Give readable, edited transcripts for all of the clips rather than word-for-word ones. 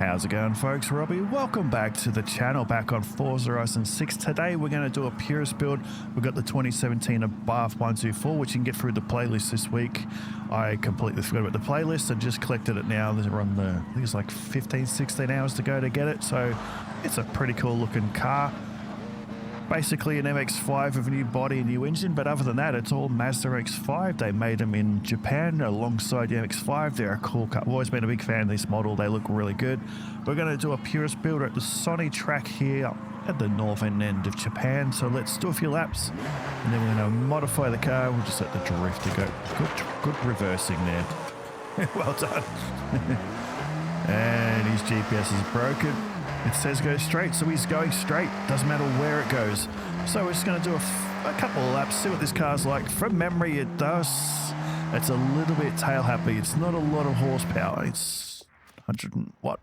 How's it going, folks? Robbie. Welcome back to the channel, back on Forza Horizon 6. Today we're going to do a Purist build. We've got the 2017 Abarth 124, which you can get through the playlist this week. I completely forgot about the playlist and just collected it now. They're on the, I think it's like 15, 16 hours to go to get it. So it's a pretty cool looking car. Basically an MX-5 with a new body and new engine, but other than that, it's all Mazda MX-5. They made them in Japan alongside the MX-5. They're a cool car. I've always been a big fan of this model. They look really good. We're going to do a Purist build at the Sony track here at the northern end of Japan. So let's do a few laps, and then we're going to modify the car. We'll just let the drifter go. Good reversing there. Well done. And his GPS is broken. It says go straight, so he's going straight. Doesn't matter where it goes. So we're just going to do a couple of laps, see what this car's like. From memory, it's a little bit tail happy. It's not a lot of horsepower. It's 100 and what?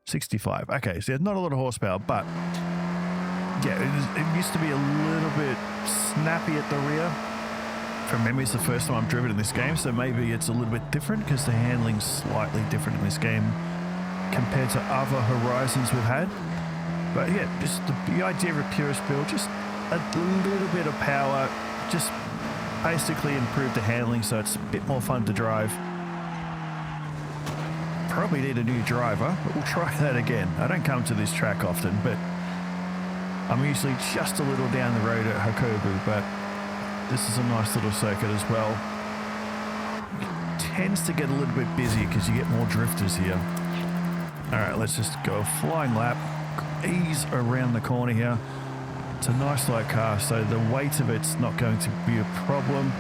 65. Okay, so not a lot of horsepower, but yeah, it used to be a little bit snappy at the rear. From memory, it's the first time I've driven in this game, so maybe it's a little bit different because the handling's slightly different in this game compared to other Horizons we've had. But yeah, just the idea of a Purist build, just a little bit of power, just basically improve the handling so it's a bit more fun to drive. Probably need a new driver, but we'll try that again. I don't come to this track often, but I'm usually just a little down the road at Hakobu, but this is a nice little circuit as well. It tends to get a little bit busy because you get more drifters here. All right, let's just go a flying lap, ease around the corner here. It's a nice light car, so the weight of it's not going to be a problem.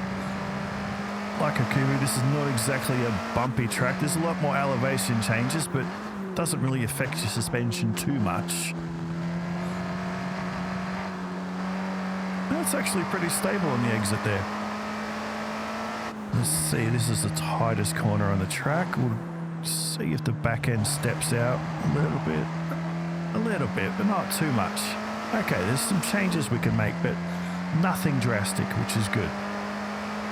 Like Akumu, this is not exactly a bumpy track. There's a lot more elevation changes, but doesn't really affect your suspension too much. It's actually pretty stable on the exit there. Let's see, this is the tightest corner on the track. We'll see if the back end steps out a little bit, but not too much. Okay, there's some changes we can make, but nothing drastic, which is good.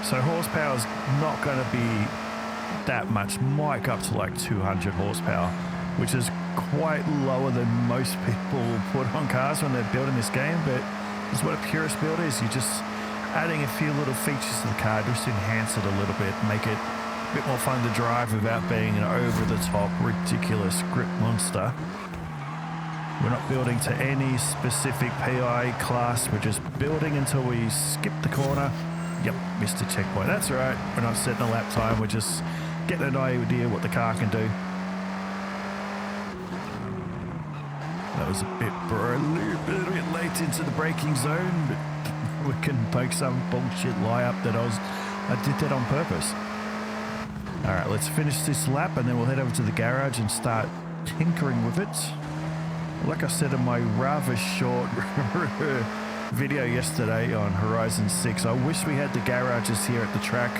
So horsepower's not going to be that much, might go up to like 200 horsepower, which is quite lower than most people will put on cars when they're building this game, but it's what a Purist build is. You're just adding a few little features to the car, just enhance it a little bit, make it a bit more fun to drive without being an over-the-top, ridiculous grip monster. We're not building to any specific PI class. We're just building until we skip the corner. Yep, missed a checkpoint. That's all right. We're not setting a lap time. We're just getting an idea what the car can do. That was a little bit late into the braking zone, but we can poke some bullshit lie up that I did that on purpose. All right, let's finish this lap and then we'll head over to the garage and start tinkering with it. Like I said in my rather short video yesterday on Horizon 6, I wish we had the garages here at the track.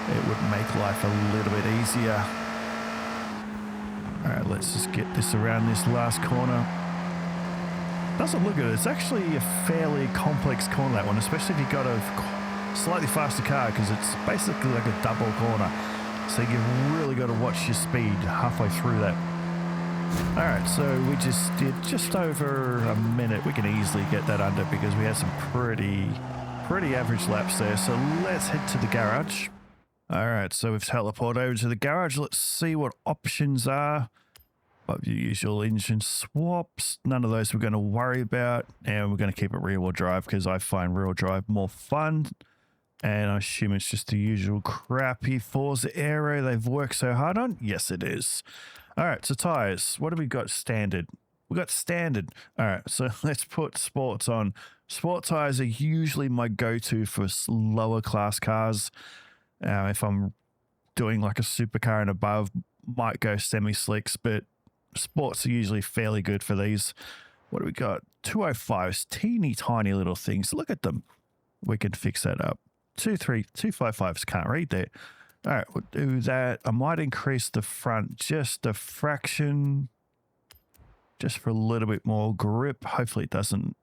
It would make life a little bit easier. All right, let's just get this around this last corner. Doesn't look good. It's actually a fairly complex corner, that one, especially if you've got a slightly faster car, because it's basically like a double corner. So you've really got to watch your speed halfway through that. All right, so we just did just over a minute. We can easily get that under because we had some pretty average laps there. So let's head to the garage. All right, so we've teleported over to the garage. Let's see what options are. But your usual engine swaps, none of those we're going to worry about. And we're going to keep it rear-wheel drive because I find rear-wheel drive more fun. And I assume it's just the usual crappy Forza Aero they've worked so hard on. Yes, it is. All right, so tires. What have we got standard? We got standard. All right, so let's put sports on. Sport tires are usually my go-to for lower class cars. If I'm doing like a supercar and above, might go semi-slicks, but sports are usually fairly good for these. What do we got? 205s, teeny tiny little things. Look at them. We can fix that up. 255s, can't read that. All right, we'll do that. I might increase the front just a fraction, just for a little bit more grip. Hopefully it doesn't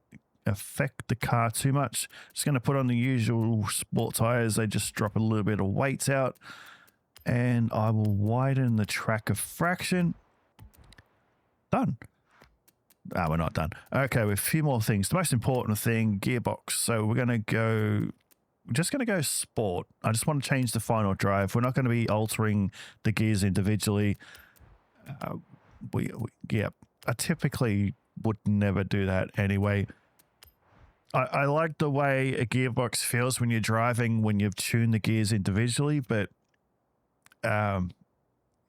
affect the car too much. Just going to put on the usual sport tires. They just drop a little bit of weight out. And I will widen the track a fraction. Done. Ah, we're not done. Okay, with a few more things. The most important thing, gearbox. So we're just going to go sport. I just want to change the final drive. We're not going to be altering the gears individually. Yeah, I typically would never do that anyway. I like the way a gearbox feels when you're driving, when you've tuned the gears individually, but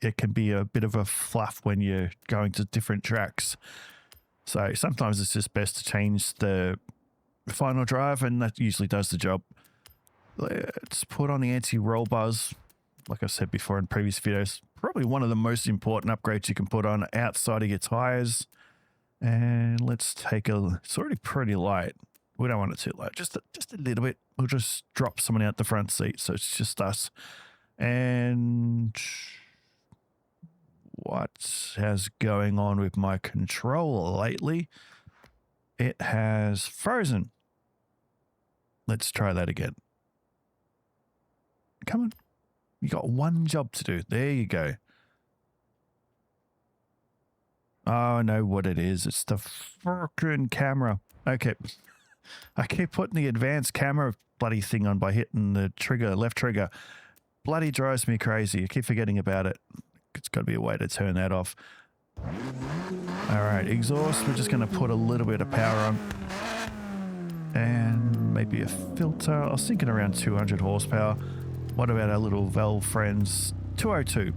it can be a bit of a fluff when you're going to different tracks. So sometimes it's just best to change the final drive, and that usually does the job. Let's put on the anti-roll bars. Like I said before in previous videos, probably one of the most important upgrades you can put on outside of your tires. And let's take it's already pretty light. We don't want it too light, just a little bit. We'll just drop someone out the front seat, so it's just us. And what has going on with my controller lately? It has frozen. Let's try that again. Come on. You got one job to do. There you go. Oh, I know what it is. It's the freaking camera. Okay. I keep putting the advanced camera bloody thing on by hitting the trigger, left trigger. Bloody drives me crazy. I keep forgetting about it. It's got to be a way to turn that off. All right, exhaust. We're just going to put a little bit of power on. And maybe a filter. I was thinking around 200 horsepower. What about our little valve friends? 202.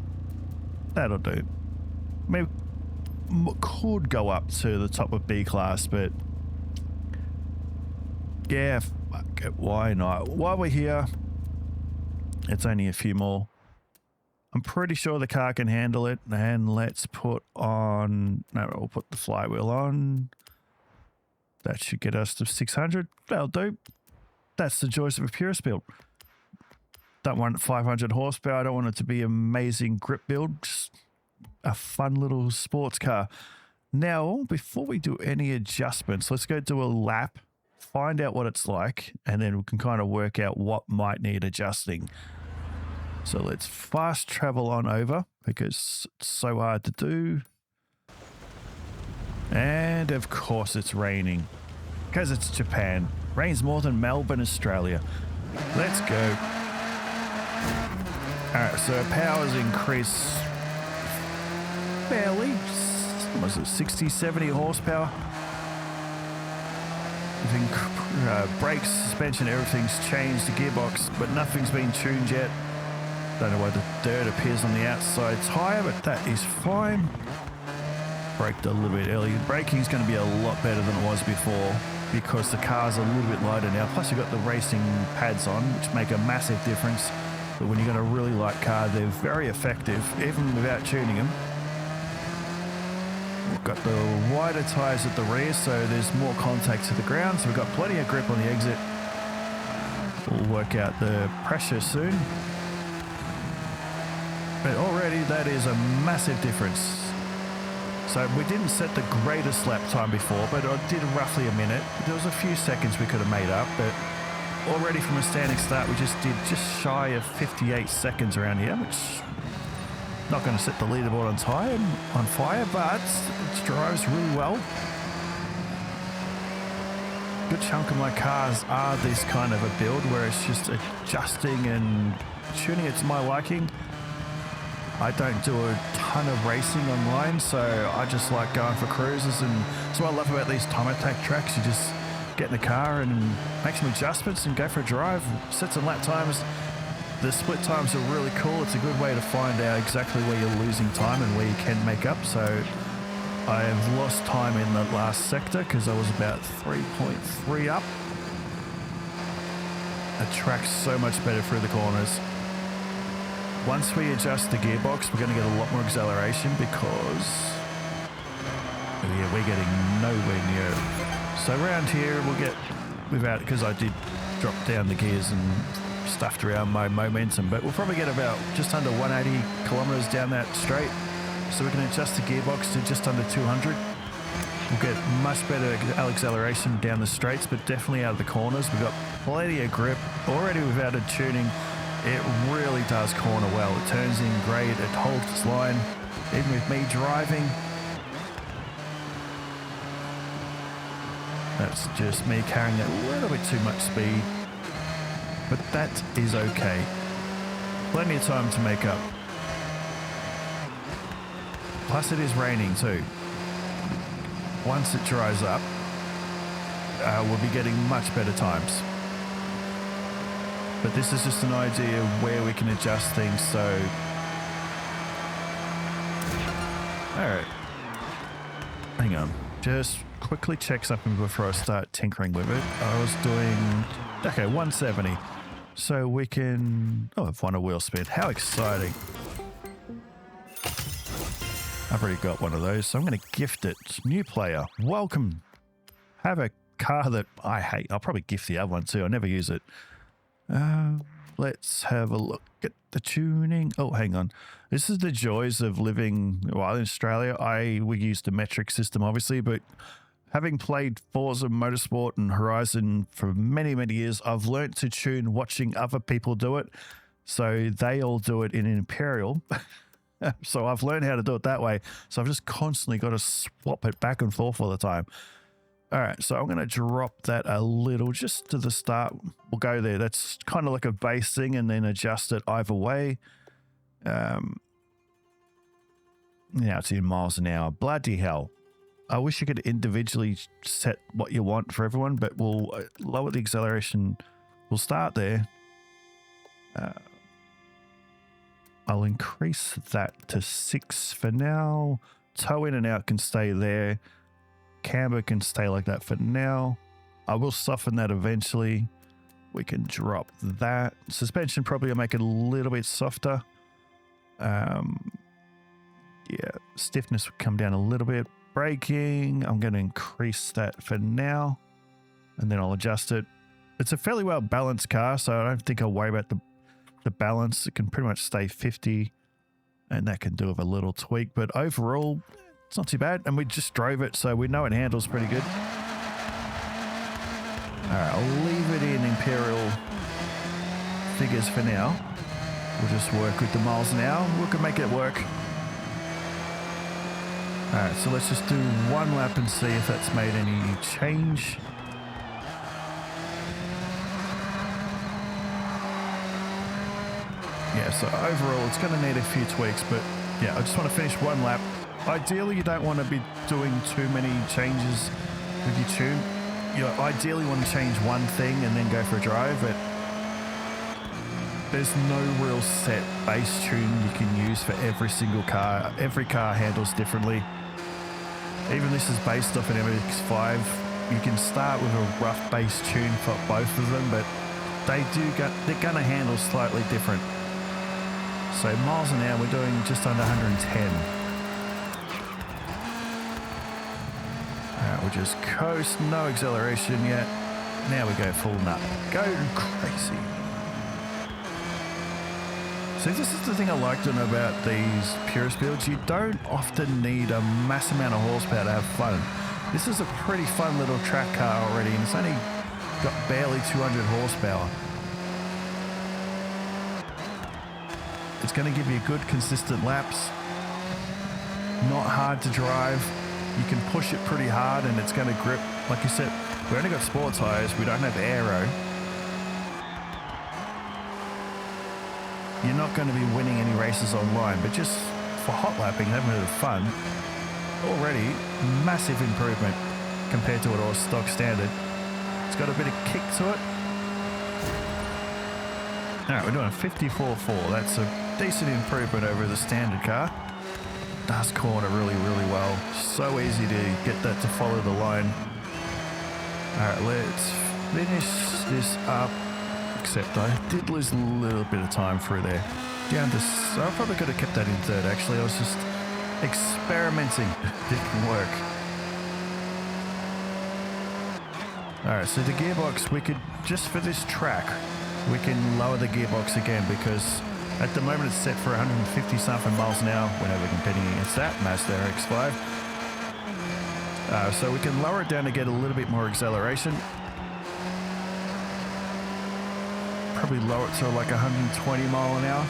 That'll do. Maybe could go up to the top of B class, but yeah, fuck it, why not? While we're here, it's only a few more. I'm pretty sure the car can handle it. And let's put on, no, we'll put the flywheel on. That should get us to 600. That'll do. That's the joys of a Purist build. Don't want 500 horsepower. I don't want it to be amazing grip build. Just a fun little sports car. Now, before we do any adjustments, let's go do a lap, find out what it's like, and then we can kind of work out what might need adjusting. So let's fast travel on over because it's so hard to do. And of course it's raining because it's Japan. Rains more than Melbourne, Australia. Let's go. Alright, so power's increased fairly. What was it, 60, 70 horsepower? Brakes, suspension, everything's changed. The gearbox, but nothing's been tuned yet. Don't know why the dirt appears on the outside tire, but that is fine. Braked a little bit early. Braking's going to be a lot better than it was before because the car's a little bit lighter now. Plus you've got the racing pads on, which make a massive difference. But when you've got a really light car, they're very effective, even without tuning them. We've got the wider tyres at the rear, so there's more contact to the ground, so we've got plenty of grip on the exit. We'll work out the pressure soon. But already that is a massive difference. So we didn't set the greatest lap time before, but I did roughly a minute. There was a few seconds we could have made up, but already from a standing start, we just did just shy of 58 seconds around here, which not going to set the leaderboard on fire, but it drives really well. Good chunk of my cars are this kind of a build where it's just adjusting and tuning it to my liking. I don't do a ton of racing online, so I just like going for cruises, and that's what I love about these time attack tracks. You just get in the car and make some adjustments and go for a drive, set some lap times. The split times are really cool. It's a good way to find out exactly where you're losing time and where you can make up. So I have lost time in the last sector because I was about 3.3 up. The track's so much better through the corners. Once we adjust the gearbox, we're going to get a lot more acceleration because we're getting nowhere near it. So around here we'll get, without, because I did drop down the gears and stuffed around my momentum, but we'll probably get about just under 180 kilometers down that straight. So we can adjust the gearbox to just under 200. We'll get much better acceleration down the straights, but definitely out of the corners. We've got plenty of grip already without a tuning. It really does corner well. It turns in great. It holds its line. Even with me driving, That's just me carrying a little bit too much speed, but that is okay. Plenty of time to make up. Plus it is raining too. Once it dries up, we'll be getting much better times. But this is just an idea of where we can adjust things, so... Alright. Hang on. Just quickly check something before I start tinkering with it. I was doing... Okay, 170. So we can... Oh, I've won a wheel spin. How exciting. I've already got one of those, so I'm going to gift it. New player. Welcome. Have a car that I hate. I'll probably gift the other one too. I never use it. Let's have a look at the tuning. Oh, hang on. This is the joys of living, well, in Australia. We use the metric system, obviously, but having played Forza Motorsport and Horizon for many, many years, I've learnt to tune watching other people do it. So they all do it in Imperial. So I've learned how to do it that way. So I've just constantly got to swap it back and forth all the time. All right, so I'm going to drop that a little just to the start. We'll go there. That's kind of like a base thing, and then adjust it either way. Now it's in miles an hour. Bloody hell. I wish you could individually set what you want for everyone, but we'll lower the acceleration. We'll start there. I'll increase that to 6 for now. Toe in and out can stay there. Camber can stay like that for now. I will soften that eventually. We can drop that. Suspension probably will make it a little bit softer. Yeah, stiffness will come down a little bit. Braking, I'm going to increase that for now, and then I'll adjust it. It's a fairly well balanced car, so I don't think I'll worry about the balance. It can pretty much stay 50, and that can do with a little tweak, but overall it's not too bad, and we just drove it, so we know it handles pretty good. Alright, I'll leave it in Imperial figures for now. We'll just work with the miles an hour. We can make it work. Alright, so let's just do one lap and see if that's made any change. Yeah, so overall it's going to need a few tweaks, but yeah, I just want to finish one lap. Ideally, you don't want to be doing too many changes with your tune. You ideally want to change one thing and then go for a drive, but there's no real set base tune you can use for every single car. Every car handles differently. Even this is based off an MX-5. You can start with a rough base tune for both of them, but they're going to handle slightly different. So miles an hour, we're doing just under 110. Alright, we'll just coast, no acceleration yet. Now we go full nut. Go crazy. See, this is the thing I like to know about these Purist builds. You don't often need a mass amount of horsepower to have fun. This is a pretty fun little track car already, and it's only got barely 200 horsepower. It's going to give you good, consistent laps. Not hard to drive. You can push it pretty hard and it's going to grip. Like you said, we only got sport tires. We don't have aero. You're not going to be winning any races online, but just for hot lapping, having a bit of fun, already massive improvement compared to what was stock standard. It's got a bit of kick to it. Alright, we're doing a 54.4. That's a decent improvement over the standard car. Does corner really, really well. So easy to get that to follow the line. Alright, let's finish this up. Except I did lose a little bit of time through there. Down to, I probably could have kept that in third actually. I was just experimenting. Didn't work. Alright, so the gearbox, we could, just for this track, we can lower the gearbox again because at the moment it's set for 150 something miles an hour whenever competing against that Mazda RX-5. So we can lower it down to get a little bit more acceleration. Probably lower it to like 120 mile an hour.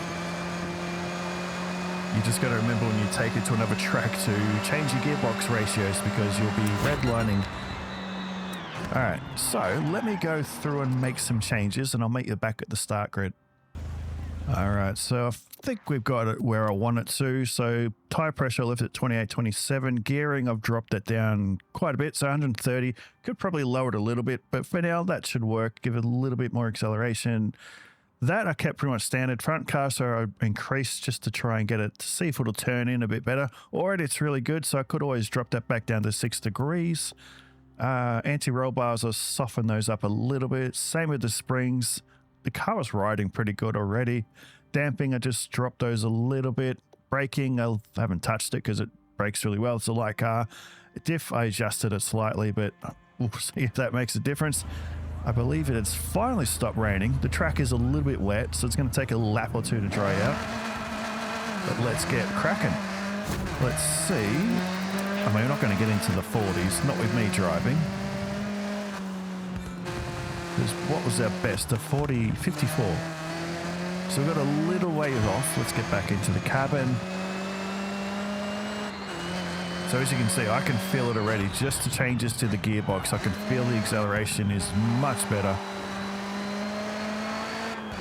You just got to remember when you take it to another track to change your gearbox ratios because you'll be redlining All right, so let me go through and make some changes and I'll meet you back at the start grid. All right, so I think we've got it where I want it to. So tire pressure left at 28, 27. Gearing, I've dropped it down quite a bit, so 130. Could probably lower it a little bit, but for now that should work. Give it a little bit more acceleration. That I kept pretty much standard. Front caster I increased just to try and get it to see if it'll turn in a bit better. Already it's really good, so I could always drop that back down to 6 degrees. Anti-roll bars, I'll soften those up a little bit. Same with the springs. The car was riding pretty good already. Damping, I just dropped those a little bit. Braking, I haven't touched it because it brakes really well. It's a light car. Diff, I adjusted it slightly, but we'll see if that makes a difference. I believe it has finally stopped raining. The track is a little bit wet, so it's going to take a lap or two to dry out. But let's get cracking. Let's see. I mean, we're not going to get into the 40s, not with me driving. Because what was our best? A 54. So we've got a little way off. Let's get back into the cabin. So as you can see, I can feel it already. Just the changes to the gearbox, I can feel the acceleration is much better.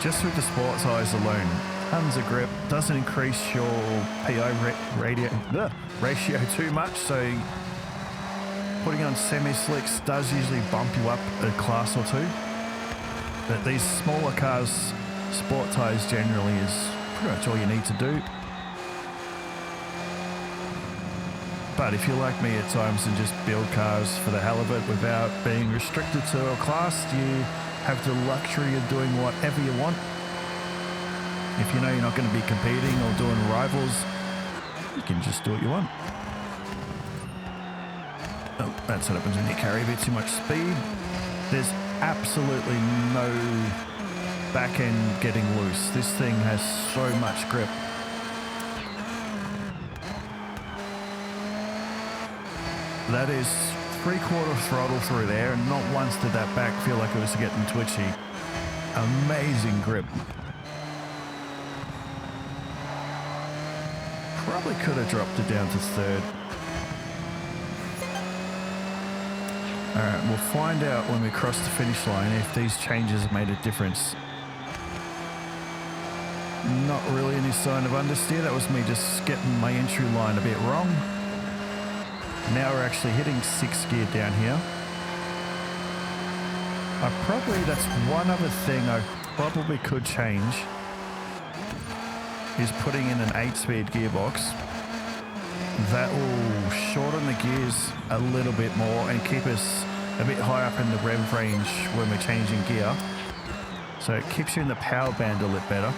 Just with the sports eyes alone, tons of grip, doesn't increase your PI ratio too much. So putting on semi-slicks does usually bump you up a class or two. But these smaller cars, sport tyres generally is pretty much all you need to do. But if you're like me at times and just build cars for the hell of it without being restricted to a class, you have the luxury of doing whatever you want. If you know you're not going to be competing or doing rivals, you can just do what you want. Oh, that's what happens when you carry a bit too much speed. There's absolutely no back end getting loose. This thing has so much grip. That is 3/4 throttle through there, and not once did that back feel like it was getting twitchy. Amazing grip. Probably could have dropped it down to 3rd. Alright, we'll find out when we cross the finish line if these changes have made a difference. Not really any sign of understeer. That was me just getting my entry line a bit wrong. Now we're actually hitting 6th gear down here. That's one other thing I probably could change, is putting in an 8-speed gearbox. That will shorten the gears a little bit more and keep us a bit high up in the rev range when we're changing gear. So it keeps you in the power band a little better.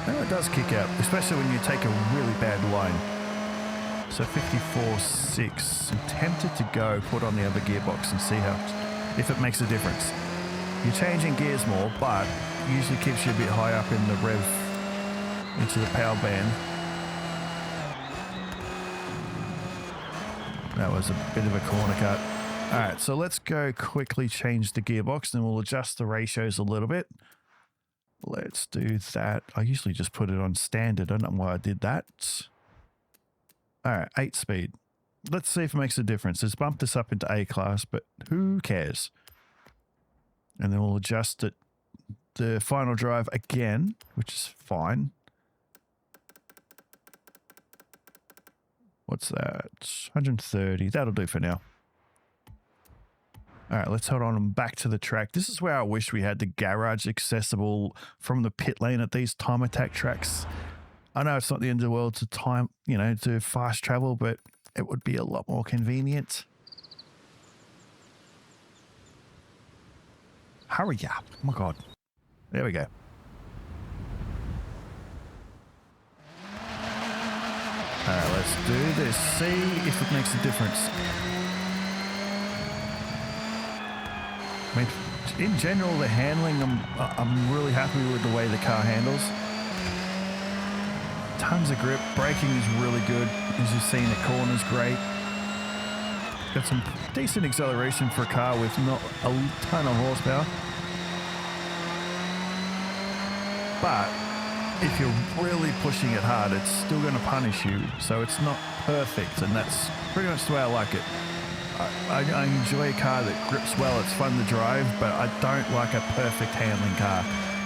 And it does kick out, especially when you take a really bad line. So 54.6. I'm tempted to go put on the other gearbox and see if it makes a difference. You're changing gears more, but it usually keeps you a bit high up in the rev into the power band. That was a bit of a corner cut. All right, so let's go quickly change the gearbox, then we'll adjust the ratios a little bit. Let's do that. I usually just put it on standard. I don't know why I did that. All right, 8-speed. Let's see if it makes a difference. It's bumped this up into A class, but who cares? And then we'll adjust it, the final drive again, which is fine. What's that? 130. That'll do for now. All right, let's hold on and back to the track. This is where I wish we had the garage accessible from the pit lane at these time attack tracks. I know it's not the end of the world to to fast travel, but it would be a lot more convenient. Hurry up. Oh my God. There we go. All right, let's do this. See if it makes a difference. I mean, in general, the handling, I'm really happy with the way the car handles. Tons of grip. Braking is really good. As you've seen, the corner's great. Got some decent acceleration for a car with not a ton of horsepower. But if you're really pushing it hard, it's still going to punish you. So it's not perfect, and that's pretty much the way I like it. I enjoy a car that grips well. It's fun to drive, but I don't like a perfect handling car.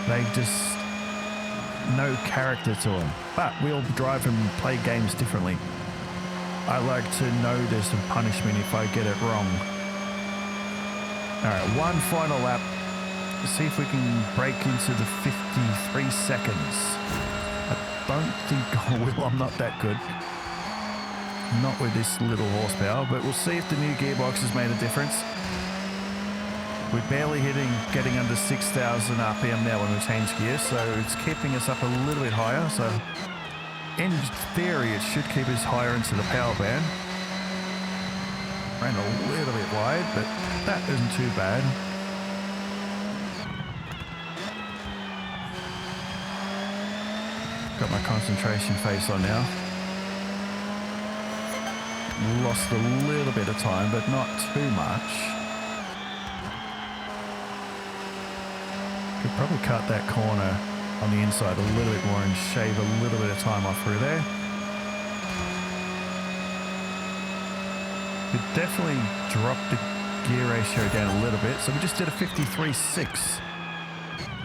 They just no character to them. But we all drive and play games differently. I like to know there's some punishment if I get it wrong. All right, one final lap. See if we can break into the 53 seconds. I don't think I will. I'm not that good. Not with this little horsepower, but we'll see if the new gearbox has made a difference. We're barely getting under 6,000 RPM now when we change gears, so it's keeping us up a little bit higher. So in theory, it should keep us higher into the power band. Ran a little bit wide, but that isn't too bad. Got my concentration face on now. Lost a little bit of time, but not too much. Could probably cut that corner on the inside a little bit more and shave a little bit of time off through there. Could definitely drop the gear ratio down a little bit. So we just did a 53.6.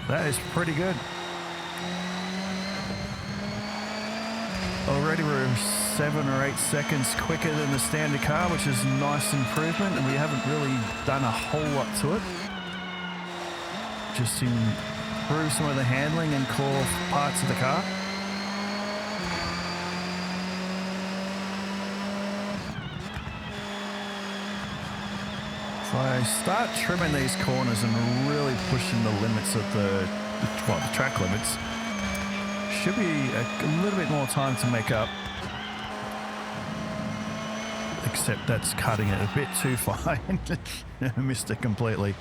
That is pretty good. Already we're 7 or 8 seconds quicker than the standard car, which is a nice improvement, and we haven't really done a whole lot to it. Just improve some of the handling and core parts of the car. If I start trimming these corners and really pushing the limits of the track limits, should be a little bit more time to make up. Except that's cutting it a bit too fine. Missed it completely.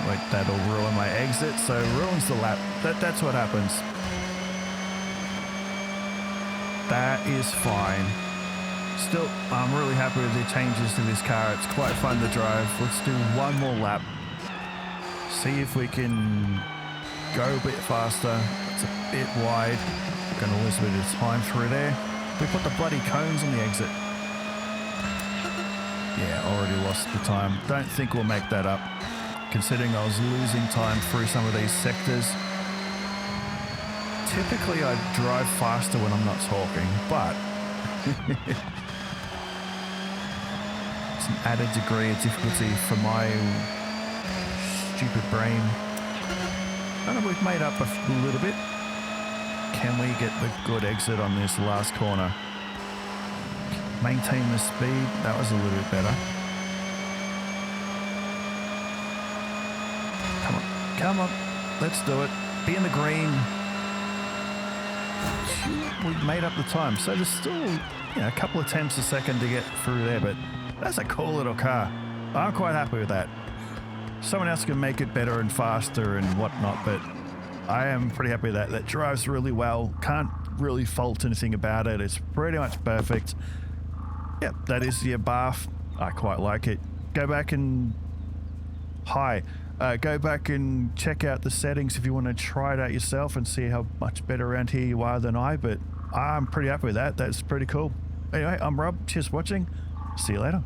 Wait, that'll ruin my exit, so ruins the lap. That's what happens. That is fine. Still, I'm really happy with the changes to this car. It's quite fun to drive. Let's do one more lap. See if we can go a bit faster. It's a bit wide. Gonna lose a bit of time through there. We put the bloody cones on the exit. Yeah, already lost the time. Don't think we'll make that up, considering I was losing time through some of these sectors. Typically I drive faster when I'm not talking, but it's an added degree of difficulty for my stupid brain. I know we've made up a little bit. Can we get the good exit on this last corner? Maintain the speed. That was a little bit better. Come on. Come on. Let's do it. Be in the green. We've made up the time. So there's still a couple of tenths a second to get through there, but that's a cool little car. I'm quite happy with that. Someone else can make it better and faster and whatnot, but I am pretty happy with that. That drives really well. Can't really fault anything about it. It's pretty much perfect. Yep, that is the Abarth. I quite like it. Go back and go back and check out the settings if you want to try it out yourself and see how much better around here you are than I, but I'm pretty happy with that. That's pretty cool. Anyway, I'm Rob. Cheers for watching. See you later.